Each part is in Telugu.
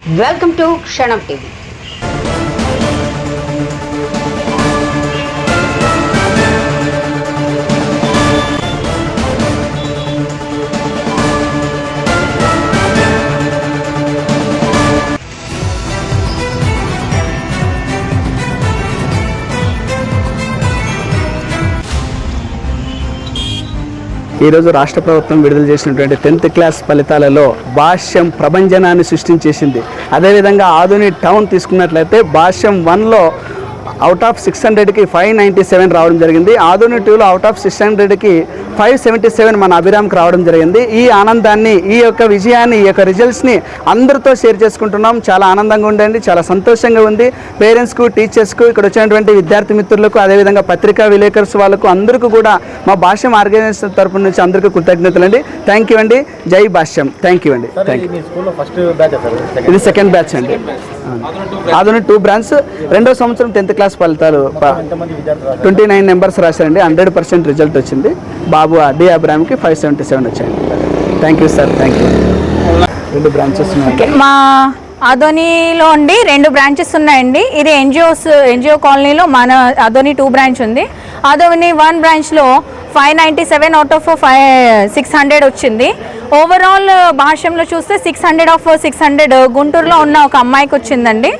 వెల్కమ్ టు క్షణం టీవీ. ఈరోజు రాష్ట్ర ప్రభుత్వం విడుదల చేసినటువంటి 10th క్లాస్ ఫలితాలలో భాష్యం ప్రభంజనాన్ని సృష్టించేసింది. అదేవిధంగా ఆధుని టౌన్ తీసుకున్నట్లయితే భాష్యం 1లో అవుట్ ఆఫ్ 600కి 597 రావడం జరిగింది. ఆధుని 2లో అవుట్ ఆఫ్ 600కి 577 మన అభిరామ్కి రావడం జరిగింది. ఈ ఆనందాన్ని, ఈ యొక్క విజయాన్ని, ఈ యొక్క రిజల్ట్స్ని అందరితో షేర్ చేసుకుంటున్నాం. చాలా ఆనందంగా ఉండండి, చాలా సంతోషంగా ఉంది. పేరెంట్స్కు, టీచర్స్కు, ఇక్కడ వచ్చినటువంటి విద్యార్థి మిత్రులకు, అదేవిధంగా పత్రికా విలేకరులు వాళ్ళకు అందరికీ కూడా మా భాష్యం ఆర్గనైజేషన్ తరపు నుంచి అందరికీ కృతజ్ఞతలు అండి. థ్యాంక్ యూ అండి. జై భాష్యం. థ్యాంక్ యూ అండి. ఇది సెకండ్ బ్యాచ్ అండి. ఆధుని 2 బ్రాంచ్ 2వ సంవత్సరం 10th క్లాస్ ఫలితాలు 29 మెంబర్స్ రాశారండి. 100% రిజల్ట్ వచ్చింది. బాబు డి అబ్రామ్కి 577 వచ్చాయండి. Thank you sir. Thank you. 2 branches ఉన్నాయి మా ఆదోనిలో అండి. 2 బ్రాంచెస్ ఉన్నాయండి. ఇది ఎన్జిఓ కాలనీలో మన ఆదోని 2 బ్రాంచ్ ఉంది. ఆదోని 1 బ్రాంచ్లో 597 అవుట్ ఆఫ్ 600 వచ్చింది. ఓవరాల్ భాష్యంలో చూస్తే 600 ఆఫ్ 600 గుంటూరులో ఉన్న ఒక అమ్మాయికి వచ్చిందండి.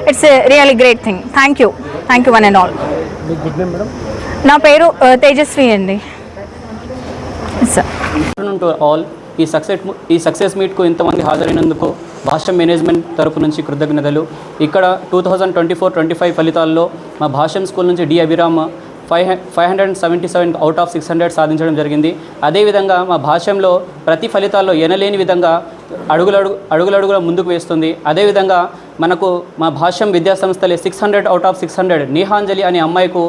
It's really great thing. Thank you one and all. నా పేరు తేజస్వి అండి. ఆల్ ఈ సక్సెస్ మీట్కు ఇంతమంది హాజరైనందుకు భాష్యం మేనేజ్మెంట్ తరపు నుంచి కృతజ్ఞతలు. ఇక్కడ 2024-25 ఫలితాల్లో మా భాష్యం స్కూల్ నుంచి డి అభిరామ్ 577 అవుట్ ఆఫ్ 600 సాధించడం జరిగింది. అదేవిధంగా మా భాష్యంలో ప్రతి ఫలితాల్లో ఎనలేని విధంగా అడుగులడుగుల ముందుకు వేస్తుంది. అదేవిధంగా మనకు మా భాష్యం విద్యాసంస్థలే 600 అవుట్ ఆఫ్ 600 నీహాంజలి అనే అమ్మాయికు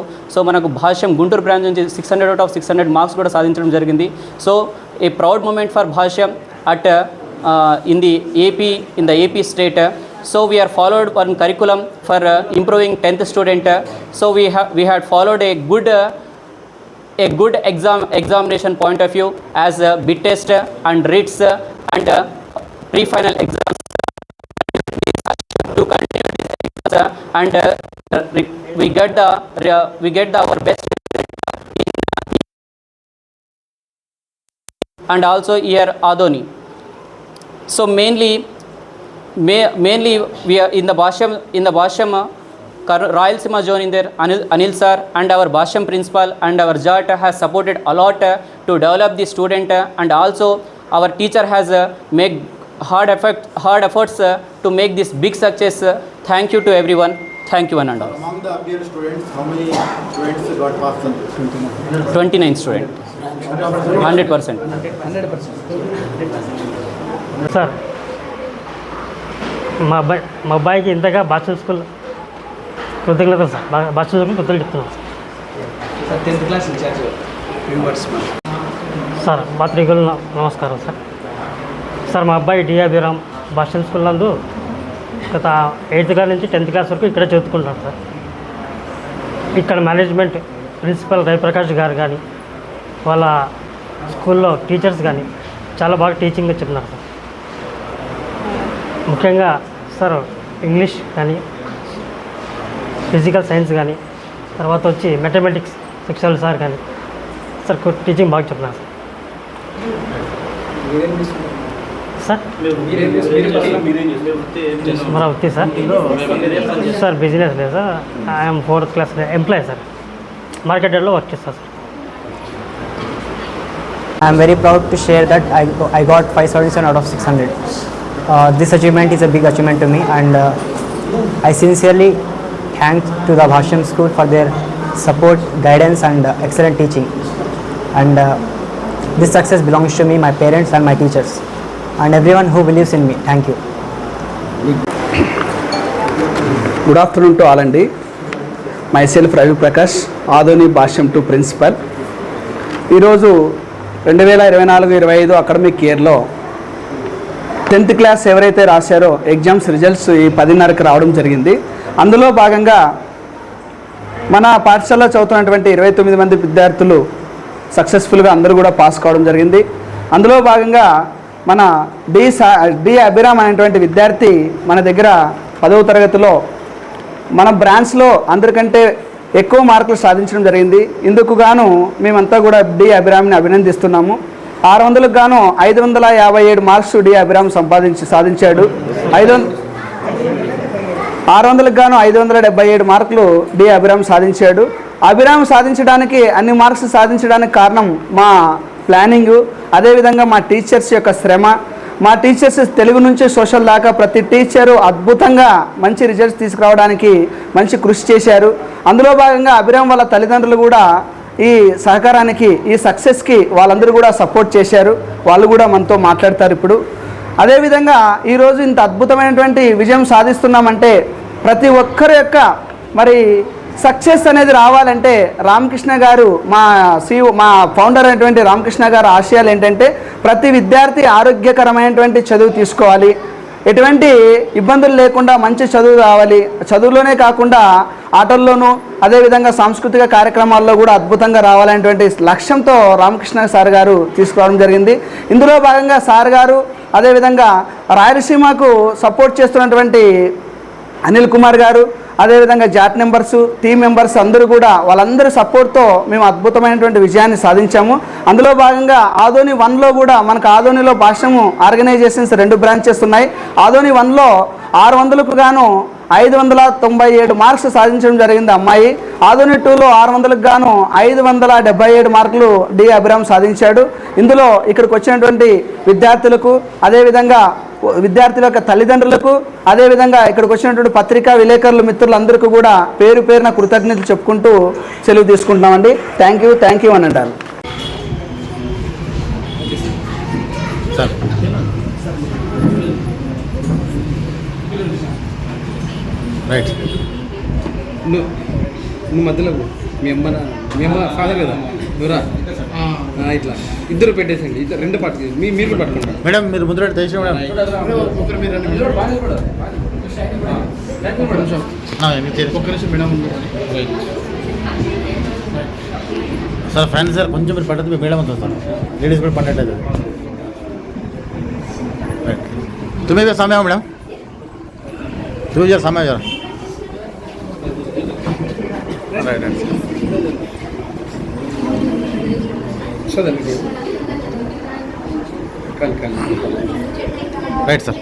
మనకు భాష్యం గుంటూరు బ్రాంచ్ నుంచి 600 అవుట్ ఆఫ్ 600 మార్క్స్ కూడా సాధించడం జరిగింది. So a proud moment for Bhashyam at in the AP state. So we are followed one curriculum for improving 10th student. So we had followed a good examination point of view as bit test and RITS and pre-final exams to continue this exams and we get our best and also here Adoni. So mainly we are in the Bhashyam Rayalaseema zone in there. Anil sir and our Bhashyam principal and our JAT has supported a lot to develop the student, and also our teacher has made hard efforts to make this big success. Thank you to everyone. Thank you one and all. Among the appeal students, how many students got passed? 29 students. 100%. Sir మా అబ్బాయికి ఇంతగా భాష స్కూల్ కృతజ్ఞతలు సార్. భాష స్కూల్ కృతజ్ఞతలు చెప్తున్నాం sir. 10th class in-charge sir. పాత్రికులు నమస్కారం సార్. సార్ మా అబ్బాయి డి అభిరామ్ భాష స్కూల్ నందు గత 8th క్లాస్ నుంచి 10th క్లాస్ వరకు ఇక్కడే చదువుకుంటాడు సార్. ఇక్కడ మేనేజ్మెంట్ ప్రిన్సిపల్ రవిప్రకాష్ గారు కానీ వాళ్ళ స్కూల్లో టీచర్స్ కానీ చాలా బాగా టీచింగ్ చెప్తున్నారు సార్. ముఖ్యంగా సార్ ఇంగ్లీష్ కానీ, ఫిజికల్ సైన్స్ కానీ, తర్వాత వచ్చి మ్యాథమెటిక్స్ సెక్షనల్ సార్ కానీ సార్ టీచింగ్ బాగా చెప్తున్నారు సార్. మన వృత్తి సార్ బిజినెస్ లేదు sir. I'm 4th class employee sir. Market యార్డ్లో వర్క్ చేస్తాను sir. I am very proud to share that I got 577 out of 600. This achievement is a big achievement to me, and I sincerely thank to the Bhashyam School for their support, guidance and excellent teaching. And this success belongs to me, my parents and my teachers, and everyone who believes in me. Thank you. Good afternoon to all అండి. Myself Ravi Prakash, Adoni Bhashyam 2 principal. ఈరోజు 2024-25 అకాడమిక్ ఇయర్లో 10th క్లాస్ ఎవరైతే రాశారో ఎగ్జామ్స్ రిజల్ట్స్ ఈ 10:30కి రావడం జరిగింది. అందులో భాగంగా మన పాఠశాలలో చదువుతున్నటువంటి 29 మంది విద్యార్థులు సక్సెస్ఫుల్గా అందరూ కూడా పాస్ కావడం జరిగింది. అందులో భాగంగా మన డి అభిరామ్ అనేటువంటి విద్యార్థి మన దగ్గర 10వ తరగతిలో మన బ్రాంచ్లో అందరికంటే ఎక్కువ మార్కులు సాధించడం జరిగింది. ఇందుకు గాను మేమంతా కూడా డి అభిరామ్ని అభినందిస్తున్నాము. 600కు గాను 557 మార్క్స్ డి అభిరామ్ సాధించాడు. 600కు గాను 577 మార్కులు డి అభిరామ్ సాధించాడు. అభిరామ్ సాధించడానికి అన్ని మార్క్స్ సాధించడానికి కారణం మా ప్లానింగు, అదేవిధంగా మా టీచర్స్ యొక్క శ్రమ. మా టీచర్స్ తెలుగు నుంచి సోషల్ దాకా ప్రతి టీచరు అద్భుతంగా మంచి రిజల్ట్స్ తీసుకురావడానికి మంచి కృషి చేశారు. అందులో భాగంగా అభిరామ్ వాళ్ళ తల్లిదండ్రులు కూడా ఈ సహకారానికి, ఈ సక్సెస్కి వాళ్ళందరూ కూడా సపోర్ట్ చేశారు. వాళ్ళు కూడా మనతో మాట్లాడతారు ఇప్పుడు. అదేవిధంగా ఈరోజు ఇంత అద్భుతమైనటువంటి విజయం సాధిస్తున్నామంటే ప్రతి ఒక్కరి యొక్క మరి సక్సెస్ అనేది రావాలంటే రామకృష్ణ గారు మా ఫౌండర్ అయినటువంటి రామకృష్ణ గారు ఆశయాలు ఏంటంటే ప్రతి విద్యార్థి ఆరోగ్యకరమైనటువంటి చదువు తీసుకోవాలి, ఎటువంటి ఇబ్బందులు లేకుండా మంచి చదువు రావాలి, చదువులోనే కాకుండా ఆటల్లోనూ అదేవిధంగా సాంస్కృతిక కార్యక్రమాల్లో కూడా అద్భుతంగా రావాలనేటువంటి లక్ష్యంతో రామకృష్ణ సార్ గారు తీసుకురావడం జరిగింది. ఇందులో భాగంగా సార్ గారు అదేవిధంగా రాయలసీమకు సపోర్ట్ చేస్తున్నటువంటి అనిల్ కుమార్ గారు, అదేవిధంగా జాట్ మెంబర్సు, టీమ్ మెంబర్స్ అందరూ కూడా వాళ్ళందరి సపోర్ట్తో మేము అద్భుతమైనటువంటి విజయాన్ని సాధించాము. అందులో భాగంగా ఆదోని 1లో కూడా మనకు ఆదోనిలో భాష్యము ఆర్గనైజేషన్స్ 2 బ్రాంచెస్ ఉన్నాయి. ఆదోని 1లో 600కు గాను 597 మార్క్స్ సాధించడం జరిగింది అమ్మాయి. ఆదోని 2లో 600కు గాను 577 మార్కులు డి అభిరామ్ సాధించాడు. ఇందులో ఇక్కడికి వచ్చినటువంటి విద్యార్థులకు, అదేవిధంగా విద్యార్థుల యొక్క తల్లిదండ్రులకు, అదేవిధంగా ఇక్కడికి వచ్చినటువంటి పత్రికా విలేకరులు మిత్రులందరికీ కూడా పేరు పేరున కృతజ్ఞతలు చెప్పుకుంటూ సెలవు తీసుకుంటున్నామండి. థ్యాంక్ యూ అని అంటారు. రైట్, నువ్వు మధ్యలో మీ అమ్మ ఫాదర్ కదా, నువ్వురా ఇట్లా ఇద్దరు పెట్టేసండి, ఇద్దరు 2 పట్టు, మీరు పట్టుకుంటారు మేడం. మీరు ముందు తెచ్చిన మేడం ఒక్క నిమిషం మేడం. సార్ ఫ్రెండ్స్ సార్ కొంచెం మీరు పట్టదు, మేడం అంతా సార్ లేడీస్ కూడా పట్టలేదు. రైట్, तुम्हें भी समय हो मैडम, तुम्हें जरा समय जरा राइट राइट सर.